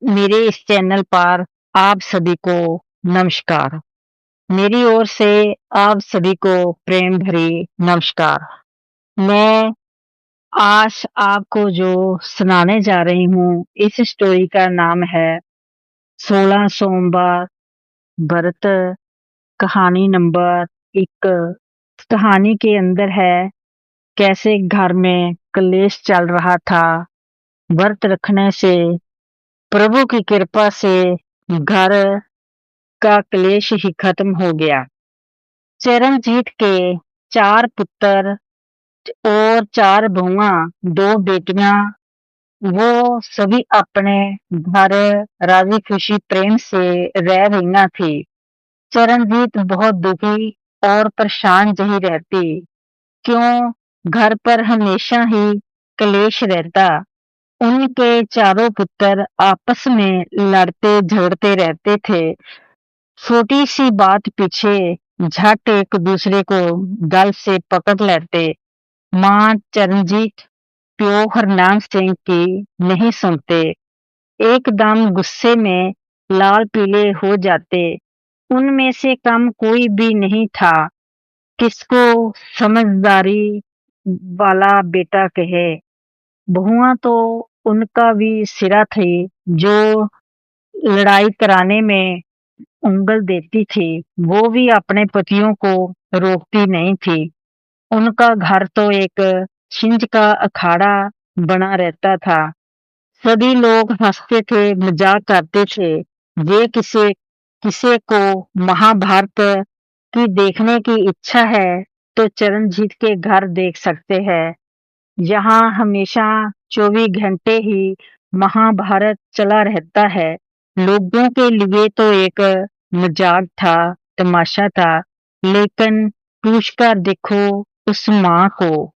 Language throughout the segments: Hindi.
मेरे इस चैनल पर आप सभी को नमस्कार। मेरी ओर से आप सभी को प्रेम भरी नमस्कार। मैं आज आपको जो सुनाने जा रही हूँ, इस स्टोरी का नाम है 16 सोमवार व्रत। कहानी नंबर 1। कहानी के अंदर है कैसे घर में क्लेश चल रहा था। व्रत रखने से, प्रभु की कृपा से घर का क्लेश ही खत्म हो गया। चरणजीत के 4 पुत्र और 4 बहुआ, 2 बेटियां, वो सभी अपने घर राजी खुशी प्रेम से रह रही थी। चरणजीत बहुत दुखी और परेशान जही रहती। क्यों घर पर हमेशा ही क्लेश रहता। उनके चारों पुत्र आपस में लड़ते झगड़ते रहते थे। छोटी सी बात पीछे झट एक दूसरे को गल से पकड़ लेते। मां चरणजीत प्यो हरनाम सिंह की नहीं सुनते, एकदम गुस्से में लाल पीले हो जाते। उनमें से कम कोई भी नहीं था किसको समझदारी वाला बेटा कहे। बहुआ तो उनका भी सिरा थी जो लड़ाई कराने में उंगल देती थी। वो भी अपने पतियों को रोकती नहीं थी। उनका घर तो एक छिंज का अखाड़ा बना रहता था। सभी लोग हंसते थे, मजाक करते थे। ये किसे किसे को महाभारत की देखने की इच्छा है तो चरणजीत के घर देख सकते हैं। यहाँ हमेशा 24 घंटे ही महाभारत चला रहता है। लोगों के लिए तो एक मजाक था, तमाशा था। लेकिन पूछकर देखो उस माँ को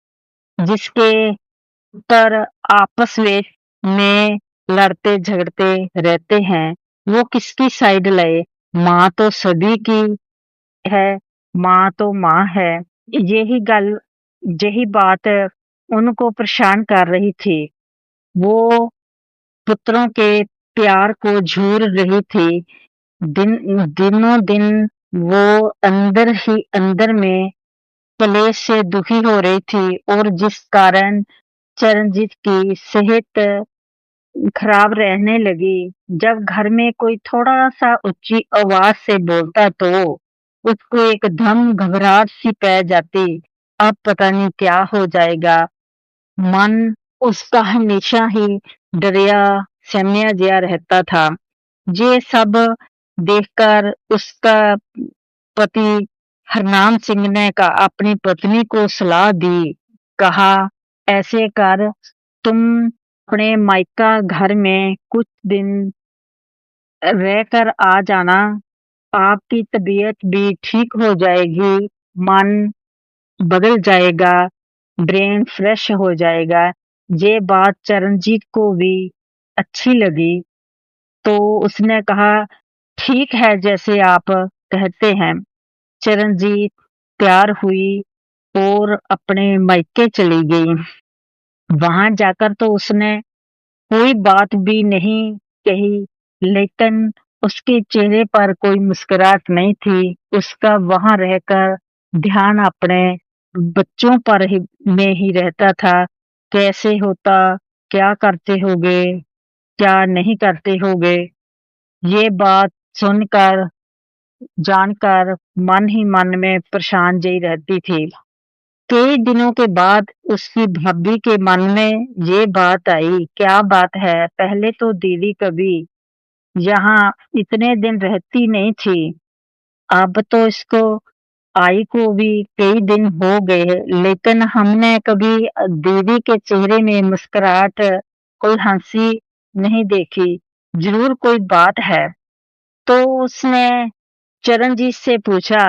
जिसके पुत्र आपस में लड़ते झगड़ते रहते हैं, वो किसकी साइड ले। माँ तो सभी की है, माँ तो माँ है। यही गल यही बात उनको परेशान कर रही थी। वो पुत्रों के प्यार को झूर रही थी। दिनों दिन वो अंदर ही अंदर में क्लेश से दुखी हो रही थी और जिस कारण चरणजीत की सेहत खराब रहने लगी। जब घर में कोई थोड़ा सा ऊंची आवाज से बोलता तो उसको एकदम घबराहट सी पै जाती। अब पता नहीं क्या हो जाएगा। मन उसका हमेशा ही डरिया सहमिया जिया रहता था। ये सब देखकर उसका पति हरनाम सिंह ने अपनी पत्नी को सलाह दी। कहा, ऐसे कर, तुम अपने मायका घर में कुछ दिन रहकर आ जाना। आपकी तबीयत भी ठीक हो जाएगी, मन बदल जाएगा, ब्रेन फ्रेश हो जाएगा। ये बात चरणजीत को भी अच्छी लगी तो उसने कहा, ठीक है जैसे आप कहते हैं। चरणजीत तैयार हुई और अपने मायके चली गई। वहां जाकर तो उसने कोई बात भी नहीं कही, लेकिन उसके चेहरे पर कोई मुस्कुराहट नहीं थी। उसका वहां रहकर ध्यान अपने बच्चों पर ही में ही रहता था। कैसे होता, क्या करते होगे, क्या नहीं करते होगे। ये बात सुनकर जानकर मन ही मन में परेशान जई रहती थी। कई दिनों के बाद उसकी भाभी के मन में ये बात आई। क्या बात है, पहले तो दीदी कभी यहाँ इतने दिन रहती नहीं थी। अब तो इसको आई को भी कई दिन हो गए, लेकिन हमने कभी दीदी के चेहरे में मुस्कुराहट, कोई हंसी नहीं देखी। जरूर कोई बात है। तो उसने चरणजीत से पूछा,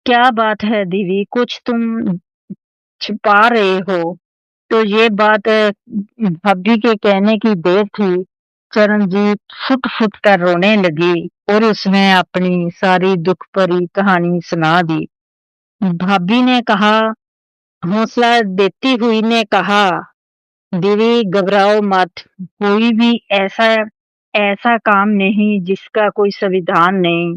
क्या बात है दीदी, कुछ तुम छिपा रहे हो। तो ये बात भाभी के कहने की देर थी। चरणजीत फुट फुट कर रोने लगी और उसने अपनी सारी दुख भरी कहानी सुना दी। भाभी ने कहा, हौसला देती हुई ने कहा, दीदी घबराओ मत, कोई भी ऐसा ऐसा काम नहीं जिसका कोई संविधान नहीं।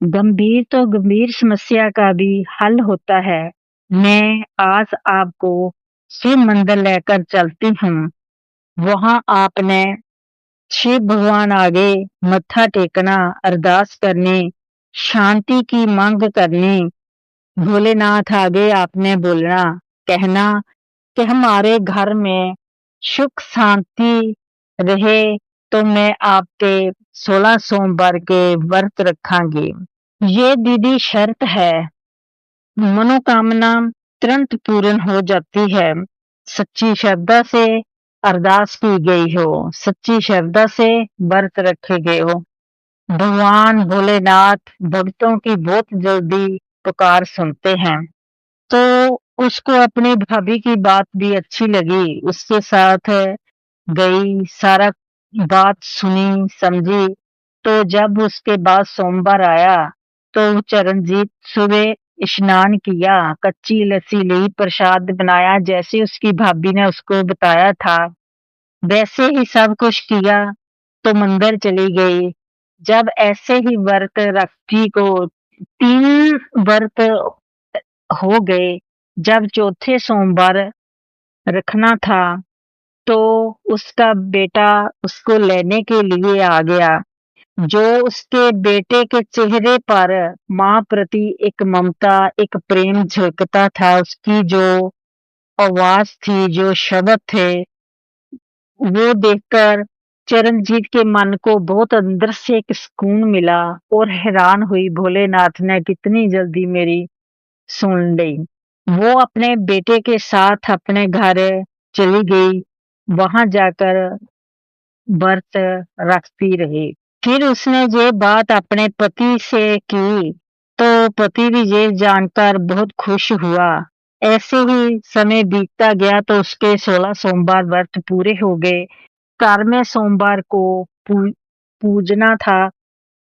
गंभीर तो गंभीर समस्या का भी हल होता है। मैं आज आपको शिव मंदिर लेकर चलती हूँ। वहाँ आपने शिव भगवान आगे मत्था टेकना, अरदास करनी, शांति की मांग करनी। भोलेनाथ आगे आपने बोलना, कहना कि हमारे घर में सुख शांति रहे तो मैं आपके 16 सोमवार के व्रत रखांगी। ये दीदी शर्त है, मनोकामना तुरंत पूर्ण हो जाती है। सच्ची श्रद्धा से अरदास की गई हो, सच्ची श्रद्धा से व्रत रखे गए हो। भगवान भोलेनाथ भक्तों की बहुत जल्दी पुकार सुनते हैं। तो उसको अपनी भाभी की बात भी अच्छी लगी, उसके साथ गई, सारा बात सुनी समझी। तो जब उसके बाद सोमवार आया तो चरणजीत सुबह स्नान किया, कच्ची लस्सी ली, प्रसाद बनाया, जैसे उसकी भाभी ने उसको बताया था वैसे ही सब कुछ किया। तो मंदिर चली गई। जब ऐसे ही व्रत रखी को 3 व्रत हो गए, जब चौथे सोमवार रखना था तो उसका बेटा उसको लेने के लिए आ गया। जो उसके बेटे के चेहरे पर माँ प्रति एक ममता, एक प्रेम झलकता था, उसकी जो आवाज थी, जो शब्द थे, वो देखकर चरणजीत के मन को बहुत अंदर से एक सुकून मिला और हैरान हुई, भोलेनाथ ने कितनी जल्दी मेरी सुन ली। वो अपने बेटे के साथ अपने घर चली गई, वहां जाकर व्रत रखती रही। फिर उसने ये बात अपने पति से की तो पति भी ये जानकर बहुत खुश हुआ। ऐसे ही समय बीतता गया तो उसके 16 सोमवार व्रत पूरे हो गए। 11वें सोमवार को पूजना था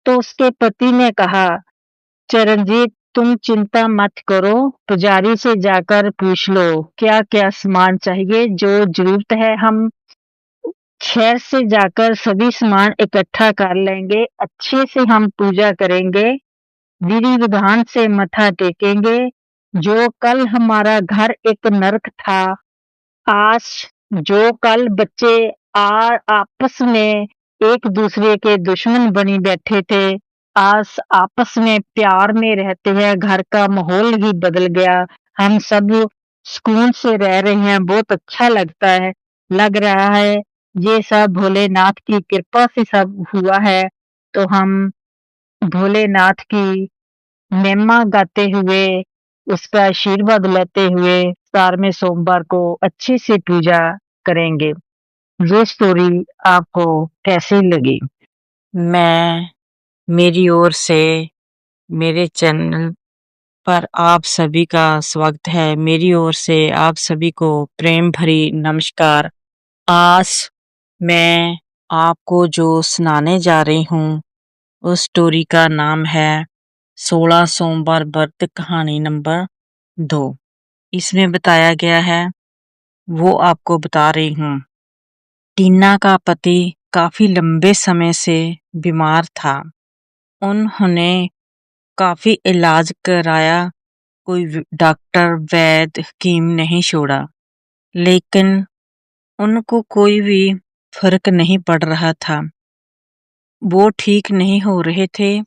तो उसके पति ने कहा, चरणजीत तुम चिंता मत करो, पुजारी से जाकर पूछ लो क्या क्या सामान चाहिए, जो जरूरत है हम शहर से जाकर सभी सामान इकट्ठा कर लेंगे, अच्छे से हम पूजा करेंगे, विधि विधान से मत्था टेकेंगे। जो कल हमारा घर एक नरक था, आज जो कल बच्चे आपस में एक दूसरे के दुश्मन बनी बैठे थे, आज आपस में प्यार में रहते हैं, घर का माहौल ही बदल गया। हम सब सुकून से रह रहे हैं, बहुत अच्छा लग रहा है। ये सब भोलेनाथ की कृपा से सब हुआ है। तो हम भोलेनाथ की महिमा गाते हुए, उसका आशीर्वाद लेते हुए 4वें सोमवार को अच्छे से पूजा करेंगे। ये स्टोरी आपको कैसी लगी? मैं मेरी ओर से मेरे चैनल पर आप सभी का स्वागत है। मेरी ओर से आप सभी को प्रेम भरी नमस्कार। आज मैं आपको जो सुनाने जा रही हूँ उस स्टोरी का नाम है 16 सोमवार व्रत कहानी नंबर 2। इसमें बताया गया है, वो आपको बता रही हूँ। टीना का पति काफी लंबे समय से बीमार था। उन्होंने काफी इलाज कराया, कोई डॉक्टर वैद्य हकीम नहीं छोड़ा, लेकिन उनको कोई भी फर्क नहीं पड़ रहा था। वो ठीक नहीं हो रहे थे,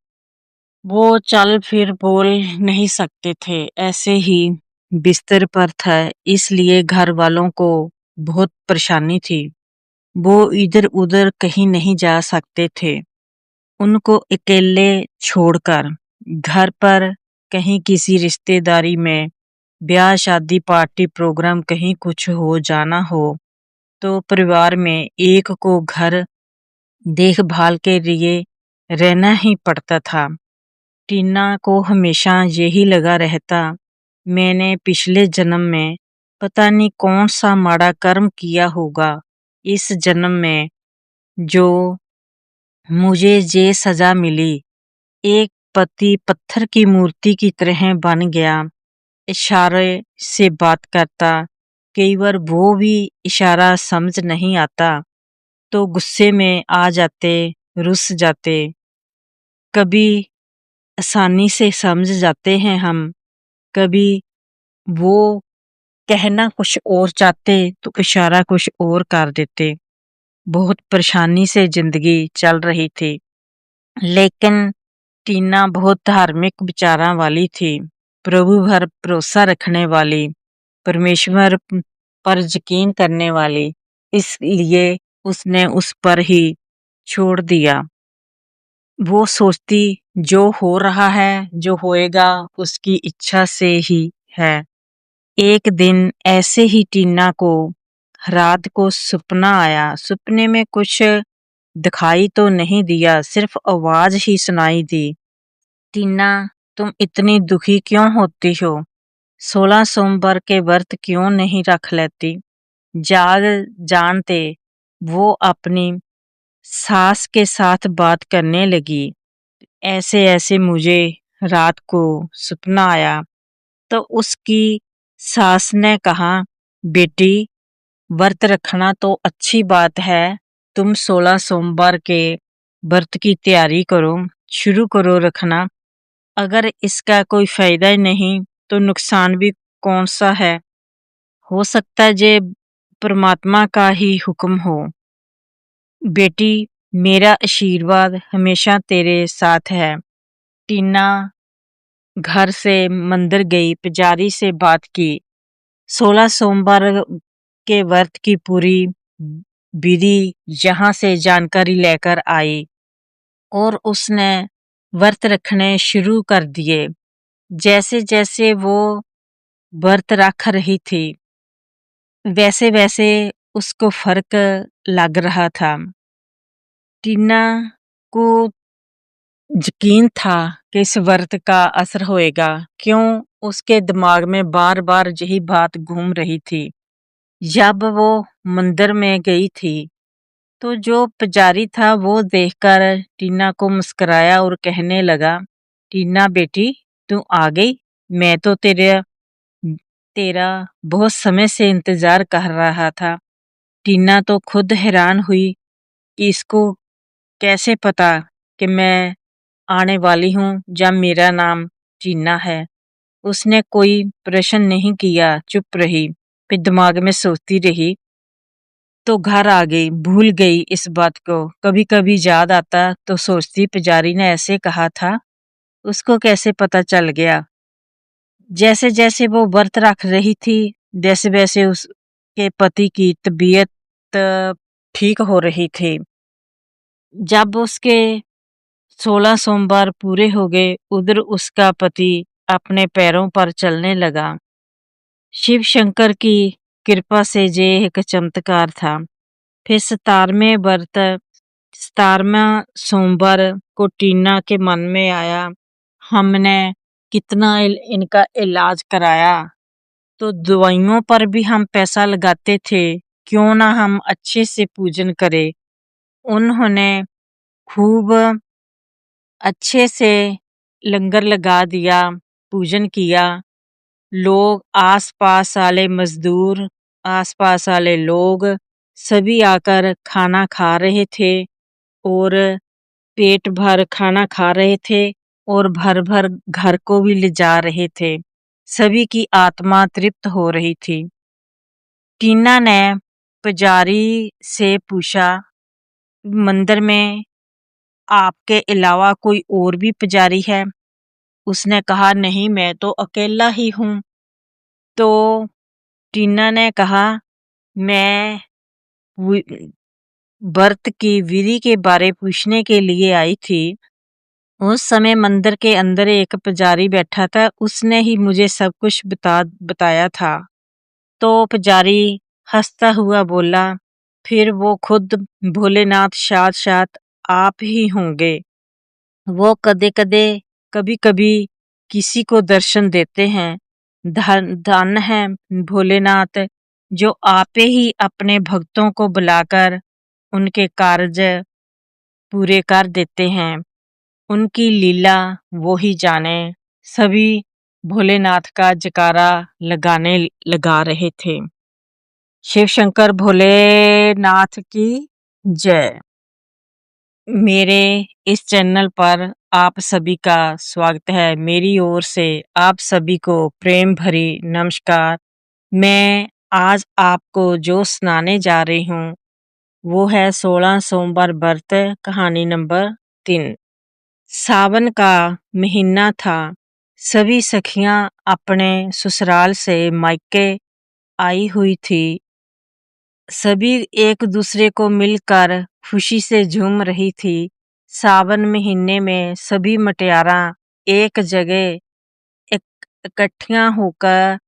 वो चल फिर बोल नहीं सकते थे, ऐसे ही बिस्तर पर था, इसलिए घर वालों को बहुत परेशानी थी। वो इधर उधर कहीं नहीं जा सकते थे। उनको अकेले छोड़कर घर पर कहीं किसी रिश्तेदारी में ब्याह शादी पार्टी प्रोग्राम कहीं कुछ हो जाना हो तो परिवार में एक को घर देखभाल के लिए रहना ही पड़ता था। टीना को हमेशा यही लगा रहता, मैंने पिछले जन्म में पता नहीं कौन सा माड़ा कर्म किया होगा, इस जन्म में जो मुझे ये सजा मिली। एक पति पत्थर की मूर्ति की तरह बन गया, इशारे से बात करता। कई बार वो भी इशारा समझ नहीं आता तो गुस्से में आ जाते, रुस जाते। कभी आसानी से समझ जाते हैं हम, कभी वो कहना कुछ और चाहते तो इशारा कुछ और कर देते। बहुत परेशानी से जिंदगी चल रही थी, लेकिन टीना बहुत धार्मिक विचारों वाली थी, प्रभु पर भरोसा रखने वाली, परमेश्वर पर यकीन करने वाली। इसलिए उसने उस पर ही छोड़ दिया। वो सोचती जो हो रहा है, जो होएगा उसकी इच्छा से ही है। एक दिन ऐसे ही टीना को रात को सपना आया। सपने में कुछ दिखाई तो नहीं दिया, सिर्फ आवाज ही सुनाई दी। टीना, तुम इतनी दुखी क्यों होती हो? 16 सोमवार के व्रत क्यों नहीं रख लेती? जाग जानते वो अपनी सास के साथ बात करने लगी। ऐसे ऐसे मुझे रात को सपना आया। तो उसकी सास ने कहा, बेटी व्रत रखना तो अच्छी बात है, तुम 16 सोमवार के व्रत की तैयारी करो, शुरू करो रखना। अगर इसका कोई फायदा ही नहीं तो नुकसान भी कौन सा है? हो सकता है जे परमात्मा का ही हुक्म हो। बेटी, मेरा आशीर्वाद हमेशा तेरे साथ है। टीना घर से मंदिर गई, पुजारी से बात की, 16 सोमवार के व्रत की पूरी विधि यहाँ से जानकारी लेकर आई और उसने व्रत रखने शुरू कर दिए। जैसे जैसे वो व्रत रख रही थी, वैसे वैसे उसको फर्क लग रहा था। टीना को यकीन था कि इस व्रत का असर होएगा। क्यों? उसके दिमाग में बार बार यही बात घूम रही थी। जब वो मंदिर में गई थी तो जो पुजारी था वो देखकर टीना को मुस्कुराया और कहने लगा, टीना बेटी, तू आ गई। मैं तो तेरा बहुत समय से इंतजार कर रहा था। टीना तो खुद हैरान हुई कि इसको कैसे पता कि मैं आने वाली हूँ जब मेरा नाम टीना है। उसने कोई प्रश्न नहीं किया, चुप रही, फिर दिमाग में सोचती रही। तो घर आ गई, भूल गई इस बात को। कभी कभी याद आता तो सोचती पुजारी ने ऐसे कहा था, उसको कैसे पता चल गया। जैसे जैसे वो व्रत रख रही थी, वैसे वैसे उसके पति की तबीयत ठीक हो रही थी। जब उसके 16 सोमवार पूरे हो गए, उधर उसका पति अपने पैरों पर चलने लगा। शिव शंकर की कृपा से ये एक चमत्कार था। फिर 17वां सोमवार को टीना के मन में आया, हमने कितना इनका इलाज कराया, तो दवाइयों पर भी हम पैसा लगाते थे, क्यों ना हम अच्छे से पूजन करें। उन्होंने खूब अच्छे से लंगर लगा दिया, पूजन किया। लोग आसपास वाले मजदूर, आसपास वाले लोग सभी आकर खाना खा रहे थे और पेट भर खाना खा रहे थे और भर भर घर को भी ले जा रहे थे। सभी की आत्मा तृप्त हो रही थी। टीना ने पुजारी से पूछा, मंदिर में आपके अलावा कोई और भी पुजारी है? उसने कहा, नहीं, मैं तो अकेला ही हूँ। तो टीना ने कहा, मैं व्रत की विधि के बारे पूछने के लिए आई थी। उस समय मंदिर के अंदर एक पुजारी बैठा था, उसने ही मुझे सब कुछ बताया था। तो पुजारी हंसता हुआ बोला, फिर वो खुद भोलेनाथ साक्षात आप ही होंगे। वो कभी कभी किसी को दर्शन देते हैं। धन है भोलेनाथ, जो आपे ही अपने भक्तों को बुलाकर उनके कार्य पूरे कर देते हैं। उनकी लीला वो ही जाने। सभी भोलेनाथ का जयकारा लगा रहे थे। शिव शंकर भोलेनाथ की जय। मेरे इस चैनल पर आप सभी का स्वागत है। मेरी ओर से आप सभी को प्रेम भरी नमस्कार। मैं आज आपको जो सुनाने जा रही हूँ वो है 16 सोमवार व्रत कहानी नंबर 3। सावन का महीना था। सभी सखियां अपने ससुराल से मायके आई हुई थी। सभी एक दूसरे को मिलकर खुशी से झूम रही थी। सावन महीने में सभी मटियारा एक जगह इकट्ठियां होकर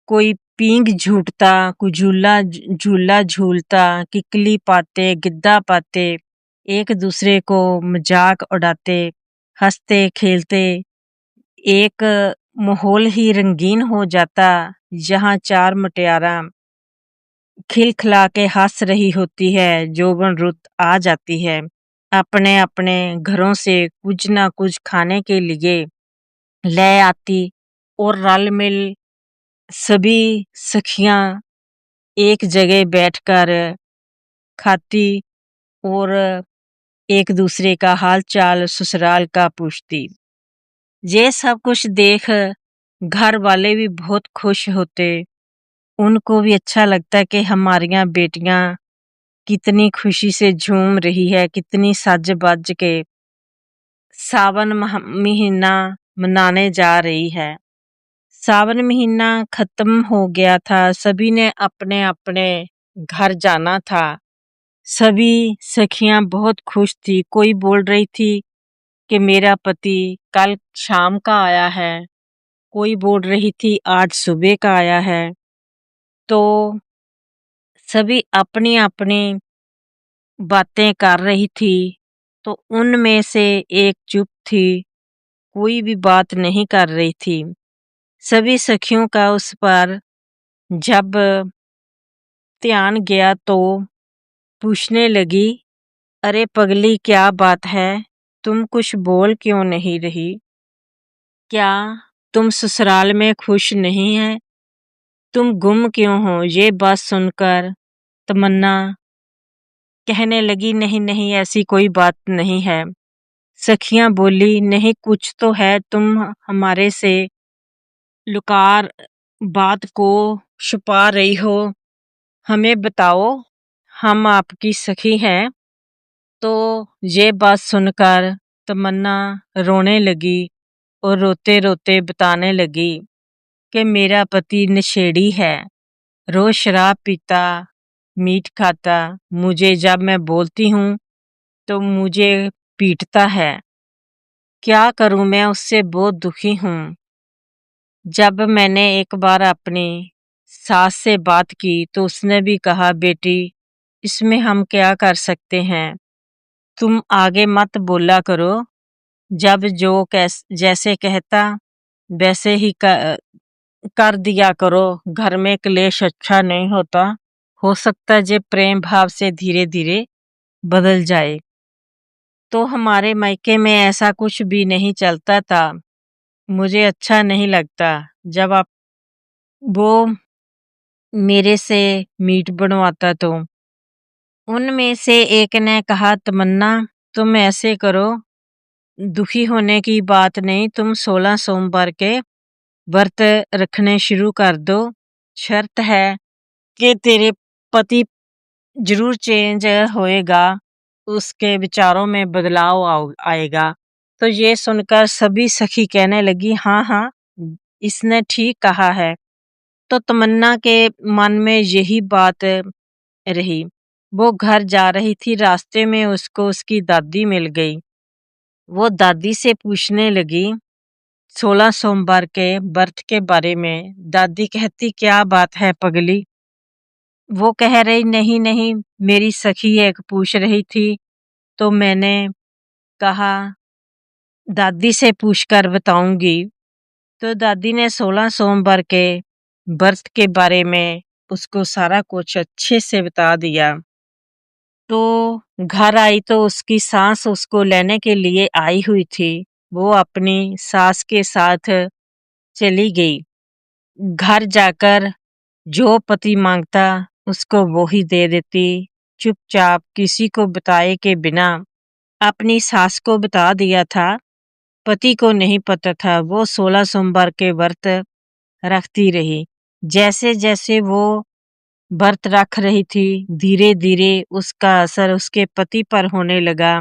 कोई पींग झूटता, कोई झूला झूलता, किकली पाते, गिद्धा पाते, एक दूसरे को मजाक उड़ाते, हंसते खेलते। एक माहौल ही रंगीन हो जाता जहाँ चार मुटियारा खिलखिला के हंस रही होती है। जोबन रुत आ जाती है। अपने अपने घरों से कुछ ना कुछ खाने के लिए ले आती और रल मिल सभी सखियां एक जगह बैठकर खाती और एक दूसरे का हाल चाल ससुराल का पूछती। ये सब कुछ देख घर वाले भी बहुत खुश होते। उनको भी अच्छा लगता कि हमारियां बेटियां कितनी खुशी से झूम रही है, कितनी सज बज के सावन महीना मनाने जा रही है। सावन महीना खत्म हो गया था। सभी ने अपने अपने घर जाना था। सभी सखियां बहुत खुश थी। कोई बोल रही थी कि मेरा पति कल शाम का आया है, कोई बोल रही थी आज सुबह का आया है। तो सभी अपनी अपनी बातें कर रही थी। तो उनमें से एक चुप थी, कोई भी बात नहीं कर रही थी। सभी सखियों का उस पर जब ध्यान गया तो पूछने लगी, अरे पगली क्या बात है, तुम कुछ बोल क्यों नहीं रही? क्या तुम ससुराल में खुश नहीं है? तुम गुम क्यों हो? ये बात सुनकर तमन्ना कहने लगी, नहीं नहीं ऐसी कोई बात नहीं है। सखियां बोली, नहीं कुछ तो है, तुम हमारे से लुकार बात को छुपा रही हो, हमें बताओ, हम आपकी सखी हैं। तो ये बात सुनकर तमन्ना रोने लगी और रोते रोते बताने लगी कि मेरा पति नशेड़ी है, रोज शराब पीता, मीट खाता, मुझे जब मैं बोलती हूँ तो मुझे पीटता है। क्या करूं, मैं उससे बहुत दुखी हूँ। जब मैंने एक बार अपनी सास से बात की तो उसने भी कहा, बेटी इसमें हम क्या कर सकते हैं, तुम आगे मत बोला करो, जब जो जैसे कहता वैसे ही कर दिया करो, घर में क्लेश अच्छा नहीं होता, हो सकता है जे प्रेम भाव से धीरे धीरे बदल जाए। तो हमारे मायके में ऐसा कुछ भी नहीं चलता था। मुझे अच्छा नहीं लगता जब आप वो मेरे से मीट बनवाता। तो उनमें से एक ने कहा, तमन्ना तुम ऐसे करो, दुखी होने की बात नहीं, तुम 16 सोमवार के व्रत रखने शुरू कर दो। शर्त है कि तेरे पति जरूर चेंज होएगा, उसके विचारों में बदलाव आएगा। तो ये सुनकर सभी सखी कहने लगी, हाँ हाँ इसने ठीक कहा है। तो तमन्ना के मन में यही बात रही। वो घर जा रही थी, रास्ते में उसको उसकी दादी मिल गई। वो दादी से पूछने लगी 16 सोमवार के व्रत के बारे में। दादी कहती, क्या बात है पगली? वो कह रही, नहीं नहीं मेरी सखी एक पूछ रही थी तो मैंने कहा दादी से पूछकर बताऊंगी। तो दादी ने 16 सोमवार के व्रत के बारे में उसको सारा कुछ अच्छे से बता दिया। तो घर आई तो उसकी सास उसको लेने के लिए आई हुई थी। वो अपनी सास के साथ चली गई। घर जाकर जो पति मांगता उसको वो ही दे देती, चुपचाप किसी को बताए के बिना। अपनी सास को बता दिया था। पति को नहीं पता था। वो 16 सोमवार के व्रत रखती रही। जैसे जैसे वो व्रत रख रही थी, धीरे धीरे उसका असर उसके पति पर होने लगा।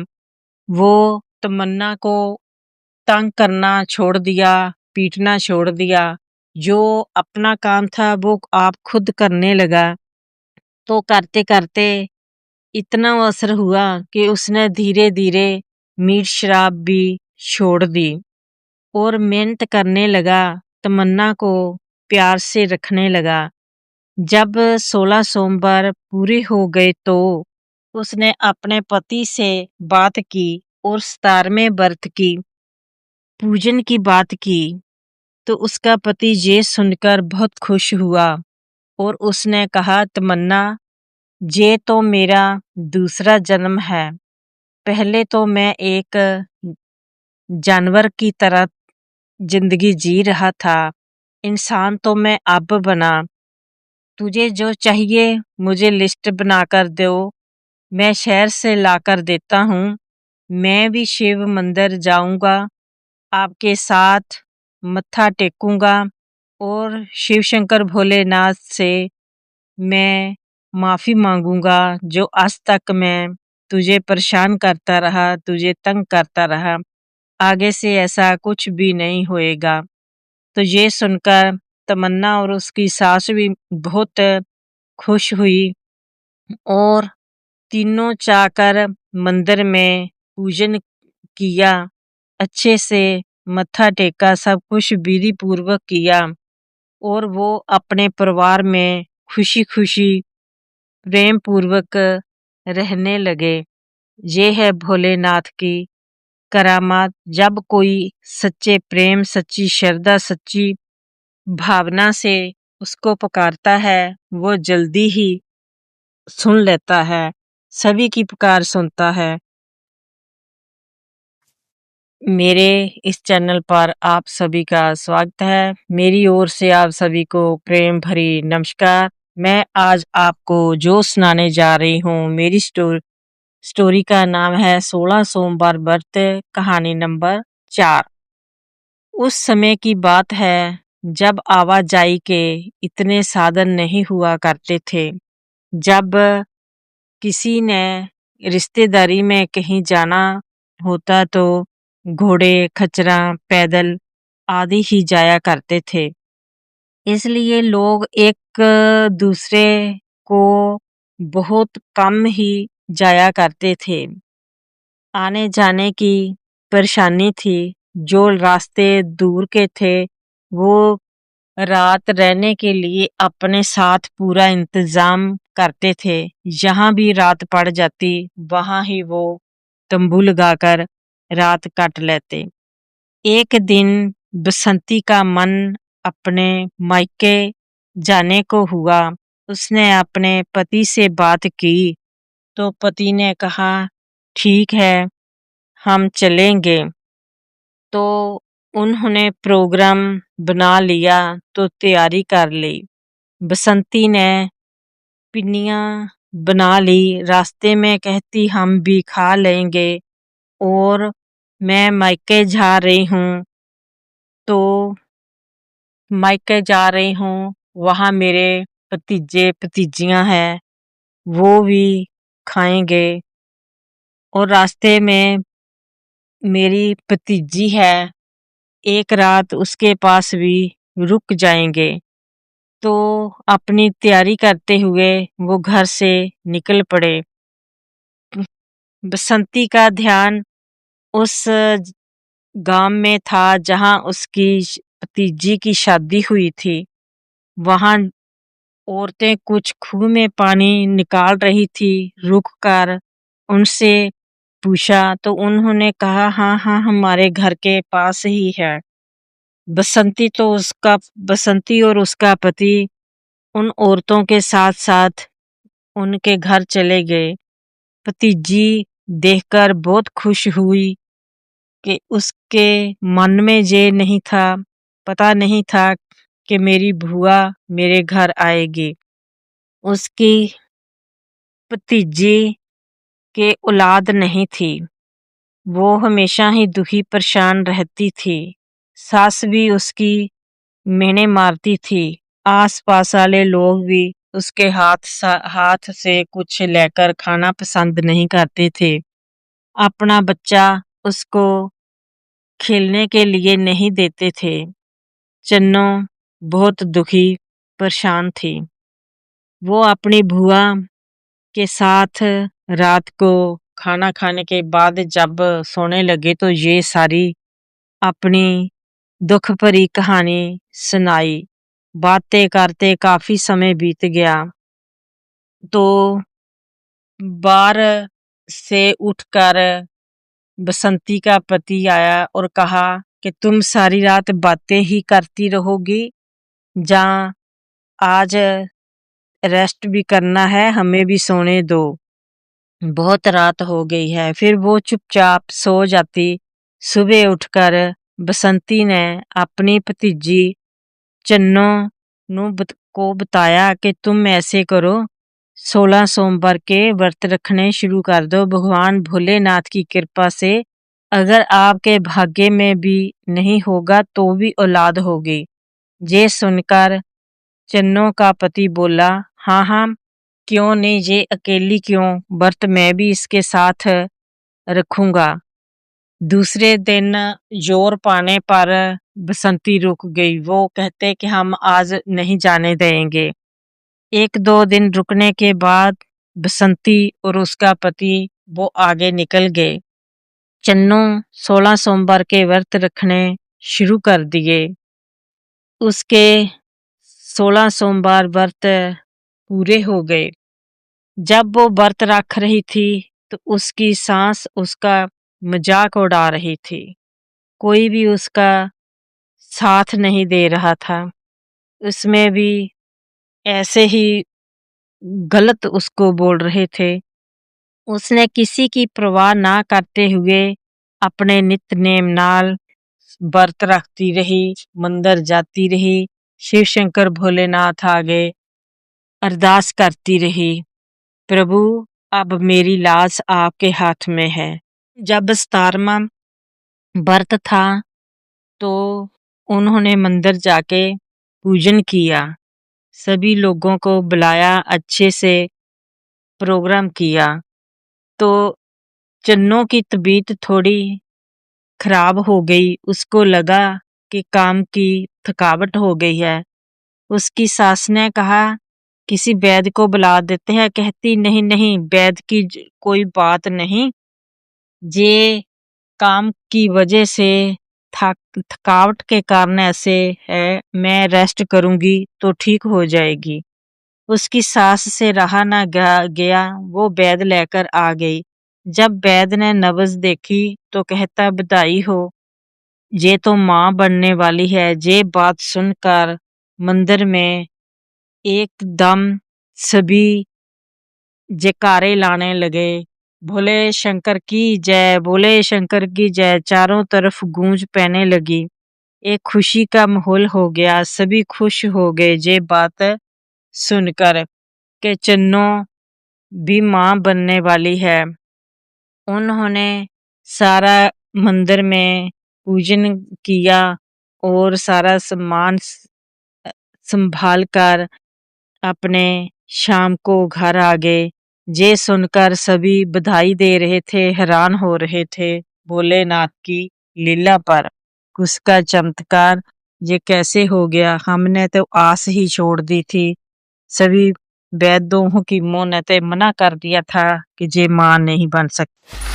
वो तमन्ना को तंग करना छोड़ दिया, पीटना छोड़ दिया। जो अपना काम था वो आप खुद करने लगा। तो करते करते इतना असर हुआ कि उसने धीरे धीरे मीट शराब भी छोड़ दी और मेहनत करने लगा। तमन्ना को प्यार से रखने लगा। जब 16 सोमवार पूरे हो गए तो उसने अपने पति से बात की और 17वें व्रत की पूजन की बात की। तो उसका पति ये सुनकर बहुत खुश हुआ और उसने कहा, तमन्ना, ये तो मेरा दूसरा जन्म है। पहले तो मैं एक जानवर की तरह जिंदगी जी रहा था। इंसान तो मैं अब बना। तुझे जो चाहिए मुझे लिस्ट बनाकर दो, मैं शहर से लाकर देता हूँ। मैं भी शिव मंदिर जाऊंगा, आपके साथ मत्था टेकूंगा और शिव शंकर भोलेनाथ से मैं माफ़ी मांगूंगा जो आज तक मैं तुझे परेशान करता रहा, तुझे तंग करता रहा। आगे से ऐसा कुछ भी नहीं होएगा। तो ये सुनकर तमन्ना और उसकी सास भी बहुत खुश हुई और तीनों जाकर मंदिर में पूजन किया, अच्छे से मत्था टेका, सब कुछ विधि पूर्वक किया और वो अपने परिवार में खुशी खुशी प्रेम पूर्वक रहने लगे। ये है भोलेनाथ की करामात। जब कोई सच्चे प्रेम, सच्ची श्रद्धा, सच्ची भावना से उसको पुकारता है, वो जल्दी ही सुन लेता है, सभी की पुकार सुनता है। मेरे इस चैनल पर आप सभी का स्वागत है। मेरी ओर से आप सभी को प्रेम भरी नमस्कार। मैं आज आपको जो सुनाने जा रही हूँ, मेरी स्टोरी का नाम है 16 सोमवार व्रत, कहानी नंबर 4। उस समय की बात है जब आवाजाही के इतने साधन नहीं हुआ करते थे। जब किसी ने रिश्तेदारी में कहीं जाना होता तो घोड़े, खच्चर, पैदल आदि ही जाया करते थे। इसलिए लोग एक दूसरे को बहुत कम ही जाया करते थे। आने जाने की परेशानी थी। जो रास्ते दूर के थे वो रात रहने के लिए अपने साथ पूरा इंतजाम करते थे। जहाँ भी रात पड़ जाती वहाँ ही वो तंबू लगाकर रात काट लेते। एक दिन बसंती का मन अपने मायके जाने को हुआ। उसने अपने पति से बात की तो पति ने कहा, ठीक है, हम चलेंगे। तो उन्होंने प्रोग्राम बना लिया तो तैयारी कर ली। बसंती ने पिन्नियाँ बना ली। रास्ते में कहती, हम भी खा लेंगे और मैं मायके जा रही हूँ तो मायके जा रही हूँ, वहाँ मेरे भतीजे भतीजियाँ हैं, वो भी खाएंगे। और रास्ते में मेरी भतीजी है, एक रात उसके पास भी रुक जाएंगे। तो अपनी तैयारी करते हुए वो घर से निकल पड़े। बसंती का ध्यान उस गांव में था जहां उसकी भतीजी की शादी हुई थी। वहां औरतें कुछ खूह में पानी निकाल रही थी। रुक कर उनसे पूछा तो उन्होंने कहा, हाँ हाँ, हमारे घर के पास ही है। बसंती और उसका पति उन औरतों के साथ साथ उनके घर चले गए। भतीजी देखकर बहुत खुश हुई कि उसके मन में ये नहीं था, पता नहीं था कि मेरी बुआ मेरे घर आएगी। उसकी भतीजी के औलाद नहीं थी। वो हमेशा ही दुखी परेशान रहती थी। सास भी उसकी मेहने मारती थी। आस-पास वाले लोग भी उसके हाथ से कुछ लेकर खाना पसंद नहीं करते थे। अपना बच्चा उसको खेलने के लिए नहीं देते थे। चन्नो बहुत दुखी परेशान थी। वो अपनी बुआ के साथ रात को खाना खाने के बाद जब सोने लगे तो ये सारी अपनी दुख भरी कहानी सुनाई। बातें करते काफी समय बीत गया तो बाहर से उठकर बसंती का पति आया और कहा कि तुम सारी रात बातें ही करती रहोगी, जा आज रेस्ट भी करना है, हमें भी सोने दो, बहुत रात हो गई है। फिर वो चुपचाप सो जाती। सुबह उठकर बसंती ने अपनी भतीजी चन्नो को बताया कि तुम ऐसे करो, 16 सोमवार के व्रत रखने शुरू कर दो। भगवान भोलेनाथ की कृपा से अगर आपके भाग्य में भी नहीं होगा तो भी औलाद होगी। ये सुनकर चन्नो का पति बोला, हाँ हाँ क्यों नहीं, ये अकेली क्यों, व्रत मैं भी इसके साथ रखूंगा। दूसरे दिन जोर पाने पर बसंती रुक गई। वो कहते कि हम आज नहीं जाने देंगे। 1-2 दिन रुकने के बाद बसंती और उसका पति वो आगे निकल गए। चन्नो 16 सोमवार के व्रत रखने शुरू कर दिए। उसके 16 सोमवार व्रत पूरे हो गए। जब वो व्रत रख रही थी तो उसकी सास उसका मजाक उड़ा रही थी। कोई भी उसका साथ नहीं दे रहा था। उसमें भी ऐसे ही गलत उसको बोल रहे थे। उसने किसी की परवाह ना करते हुए अपने नित्यनेम नाल व्रत रखती रही, मंदिर जाती रही, शिव शंकर भोलेनाथ आगे अरदास करती रही, प्रभु अब मेरी लाश आपके हाथ में है। जब 17वां व्रत था तो उन्होंने मंदिर जाके पूजन किया, सभी लोगों को बुलाया, अच्छे से प्रोग्राम किया। तो चन्नो की तबीयत थोड़ी खराब हो गई। उसको लगा कि काम की थकावट हो गई है। उसकी सास ने कहा किसी वैद्य को बुला देते हैं। कहती नहीं नहीं, वैद्य की कोई बात नहीं, ये काम की वजह से थकावट के कारण ऐसे है, मैं रेस्ट करूंगी तो ठीक हो जाएगी। उसकी सास से रहा ना गया, वो वैद्य लेकर आ गई। जब वैद्य ने नब्ज देखी तो कहता बधाई हो, ये तो माँ बनने वाली है। ये बात सुनकर मंदिर में एकदम सभी जयकारे लाने लगे, भोले शंकर की जय, भोले शंकर की जय। चारों तरफ गूंज पैने लगी। एक खुशी का माहौल हो गया, सभी खुश हो गए ये बात सुनकर कि चन्नो भी माँ बनने वाली है। उन्होंने सारा मंदिर में पूजन किया और सारा सामान संभाल कर अपने शाम को घर आ गए। ये सुनकर सभी बधाई दे रहे थे, हैरान हो रहे थे भोलेनाथ की लीला पर, उसका चमत्कार ये कैसे हो गया, हमने तो आस ही छोड़ दी थी। सभी वैद्यों हकीमों ने तो मना कर दिया था कि ये मां नहीं बन सकती।